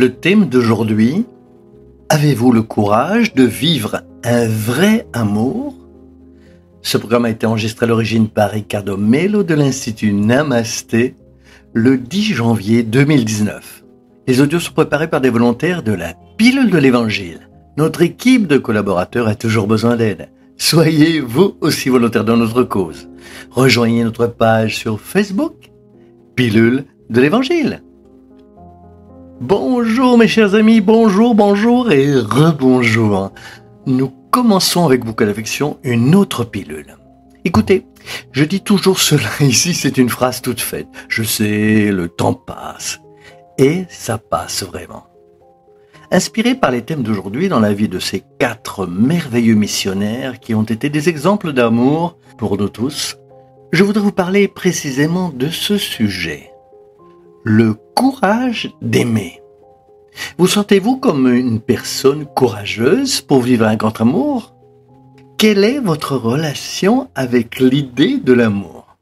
Le thème d'aujourd'hui, avez-vous le courage de vivre un vrai amour? Ce programme a été enregistré à l'origine par Ricardo Melo de l'Institut Namasté le 10 janvier 2019. Les audios sont préparés par des volontaires de la Pilule de l'Évangile. Notre équipe de collaborateurs a toujours besoin d'aide. Soyez vous aussi volontaires dans notre cause. Rejoignez notre page sur Facebook, Pilule de l'Évangile. Bonjour mes chers amis, bonjour et rebonjour. Nous commençons avec beaucoup d'affection une autre pilule. Écoutez, je dis toujours cela ici, c'est une phrase toute faite. Je sais, le temps passe. Et ça passe vraiment. Inspiré par les thèmes d'aujourd'hui dans la vie de ces 4 merveilleux missionnaires qui ont été des exemples d'amour pour nous tous, je voudrais vous parler précisément de ce sujet. Le courage d'aimer. Vous sentez-vous comme une personne courageuse pour vivre un grand amour? Quelle est votre relation avec l'idée de l'amour?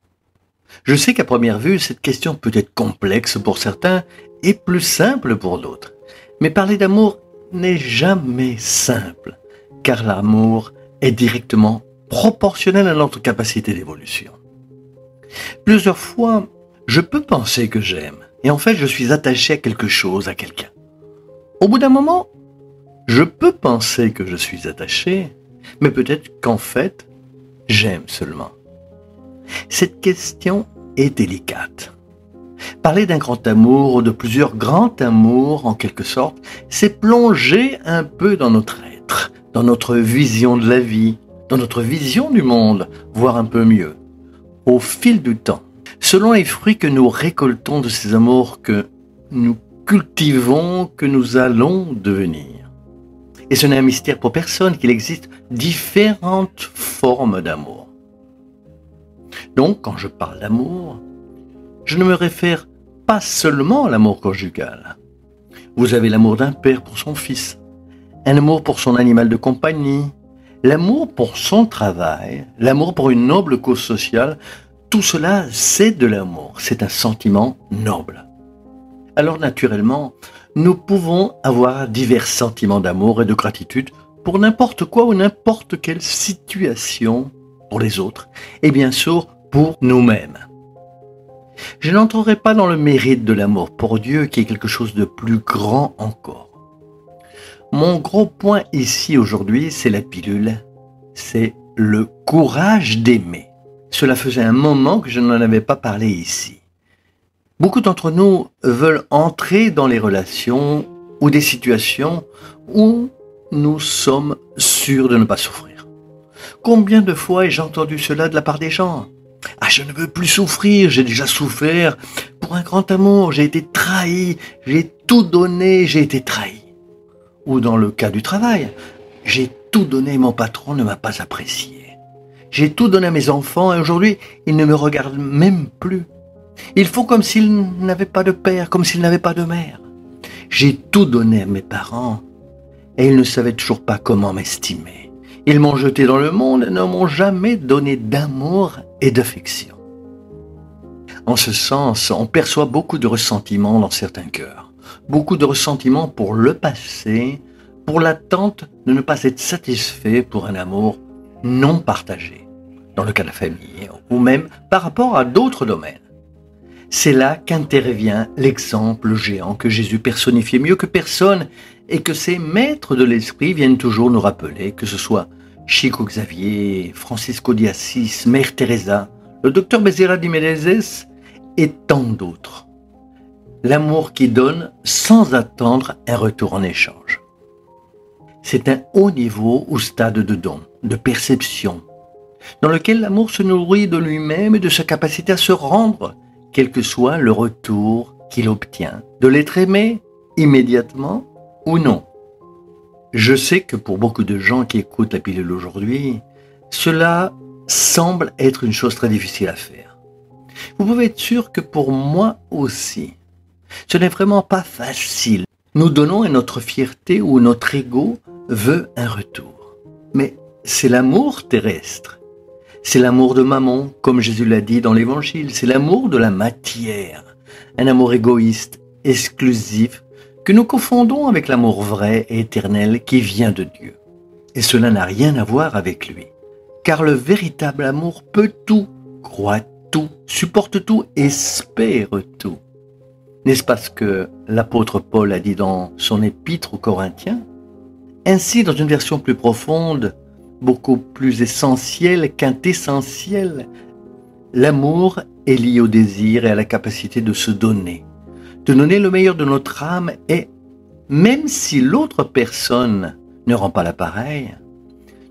Je sais qu'à première vue, cette question peut être complexe pour certains et plus simple pour d'autres. Mais parler d'amour n'est jamais simple, car l'amour est directement proportionnel à notre capacité d'évolution. Plusieurs fois, je peux penser que j'aime, et en fait je suis attaché à quelque chose, à quelqu'un. Au bout d'un moment, je peux penser que je suis attaché, mais peut-être qu'en fait, j'aime seulement. Cette question est délicate. Parler d'un grand amour ou de plusieurs grands amours, en quelque sorte, c'est plonger un peu dans notre être, dans notre vision de la vie, dans notre vision du monde, voire un peu mieux. Au fil du temps, selon les fruits que nous récoltons de ces amours que nous cultivons, que nous allons devenir. Et ce n'est un mystère pour personne qu'il existe différentes formes d'amour. Donc, quand je parle d'amour, je ne me réfère pas seulement à l'amour conjugal. Vous avez l'amour d'un père pour son fils, un amour pour son animal de compagnie, l'amour pour son travail, l'amour pour une noble cause sociale. Tout cela, c'est de l'amour, c'est un sentiment noble. Alors naturellement, nous pouvons avoir divers sentiments d'amour et de gratitude pour n'importe quoi ou n'importe quelle situation pour les autres et bien sûr pour nous-mêmes. Je n'entrerai pas dans le mérite de l'amour pour Dieu qui est quelque chose de plus grand encore. Mon gros point ici aujourd'hui, c'est la pilule, c'est le courage d'aimer. Cela faisait un moment que je n'en avais pas parlé ici. Beaucoup d'entre nous veulent entrer dans les relations ou des situations où nous sommes sûrs de ne pas souffrir. Combien de fois ai-je entendu cela de la part des gens? Ah, je ne veux plus souffrir, j'ai déjà souffert. Pour un grand amour, j'ai été trahi, j'ai tout donné, j'ai été trahi. Ou dans le cas du travail, j'ai tout donné et mon patron ne m'a pas apprécié. J'ai tout donné à mes enfants et aujourd'hui, ils ne me regardent même plus. Ils font comme s'ils n'avaient pas de père, comme s'ils n'avaient pas de mère. J'ai tout donné à mes parents et ils ne savaient toujours pas comment m'estimer. Ils m'ont jeté dans le monde et ne m'ont jamais donné d'amour et d'affection. En ce sens, on perçoit beaucoup de ressentiments dans certains cœurs. Beaucoup de ressentiments pour le passé, pour l'attente de ne pas être satisfait pour un amour non partagé, dans le cas de la famille ou même par rapport à d'autres domaines. C'est là qu'intervient l'exemple géant que Jésus personnifiait mieux que personne et que ses maîtres de l'esprit viennent toujours nous rappeler, que ce soit Chico Xavier, Francisco de Assis, Mère Teresa, le docteur Bezerra de Menezes et tant d'autres. L'amour qui donne sans attendre un retour en échange. C'est un haut niveau ou stade de don, de perception, dans lequel l'amour se nourrit de lui-même et de sa capacité à se rendre, quel que soit le retour qu'il obtient, de l'être aimé immédiatement ou non. Je sais que pour beaucoup de gens qui écoutent la pilule aujourd'hui, cela semble être une chose très difficile à faire. Vous pouvez être sûr que pour moi aussi, ce n'est vraiment pas facile. Nous donnons et notre fierté ou notre ego veut un retour. Mais c'est l'amour terrestre. C'est l'amour de maman, comme Jésus l'a dit dans l'Évangile. C'est l'amour de la matière. Un amour égoïste, exclusif, que nous confondons avec l'amour vrai et éternel qui vient de Dieu. Et cela n'a rien à voir avec lui. Car le véritable amour peut tout, croit tout, supporte tout, espère tout. N'est-ce pas ce que l'apôtre Paul a dit dans son épître aux Corinthiens? Ainsi, dans une version plus profonde, beaucoup plus essentielle qu'intessentielle, l'amour est lié au désir et à la capacité de se donner le meilleur de notre âme et, même si l'autre personne ne rend pas l'appareil,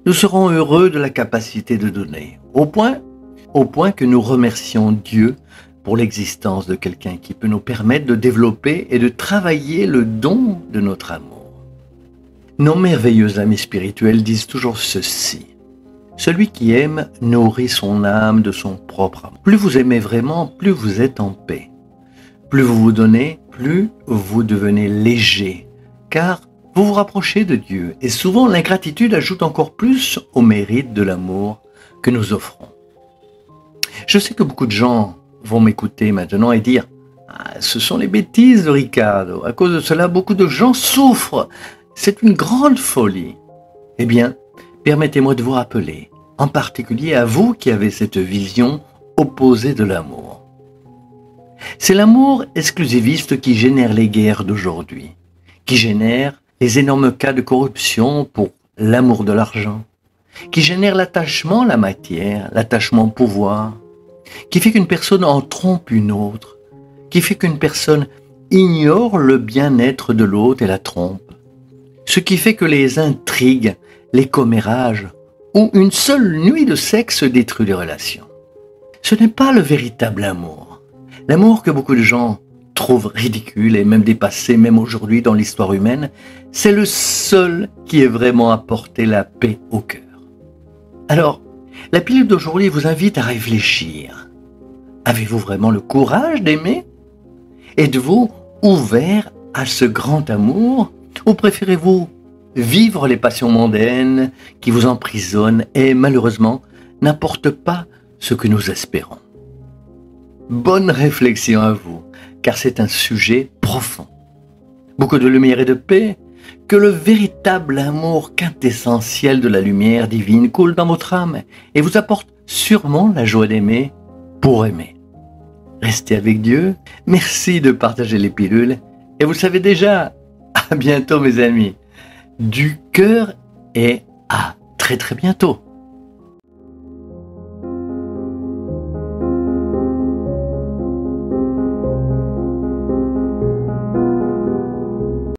nous serons heureux de la capacité de donner, au point que nous remercions Dieu pour l'existence de quelqu'un qui peut nous permettre de développer et de travailler le don de notre amour. Nos merveilleux amis spirituels disent toujours ceci: celui qui aime nourrit son âme de son propre amour. Plus vous aimez vraiment, plus vous êtes en paix. Plus vous vous donnez, plus vous devenez léger, car vous vous rapprochez de Dieu. Et souvent, l'ingratitude ajoute encore plus au mérite de l'amour que nous offrons. Je sais que beaucoup de gens vont m'écouter maintenant et dire « Ah, ce sont les bêtises de Ricardo. À cause de cela, beaucoup de gens souffrent. C'est une grande folie. » Eh bien, permettez-moi de vous rappeler, en particulier à vous qui avez cette vision opposée de l'amour. C'est l'amour exclusiviste qui génère les guerres d'aujourd'hui, qui génère les énormes cas de corruption pour l'amour de l'argent, qui génère l'attachement à la matière, l'attachement au pouvoir, qui fait qu'une personne en trompe une autre, qui fait qu'une personne ignore le bien-être de l'autre et la trompe, ce qui fait que les intrigues, les commérages ou une seule nuit de sexe détruit les relations. Ce n'est pas le véritable amour. L'amour que beaucoup de gens trouvent ridicule et même dépassé, même aujourd'hui dans l'histoire humaine, c'est le seul qui ait vraiment apporté la paix au cœur. Alors, la pilule d'aujourd'hui vous invite à réfléchir. Avez-vous vraiment le courage d'aimer? Êtes-vous ouvert à ce grand amour? Ou préférez-vous vivre les passions mondaines qui vous emprisonnent et malheureusement n'apportent pas ce que nous espérons? Bonne réflexion à vous, car c'est un sujet profond. Beaucoup de lumière et de paix, que le véritable amour quintessentiel de la lumière divine coule dans votre âme et vous apporte sûrement la joie d'aimer pour aimer. Restez avec Dieu, merci de partager les pilules et vous savez déjà, à bientôt mes amis, du cœur et à très très bientôt.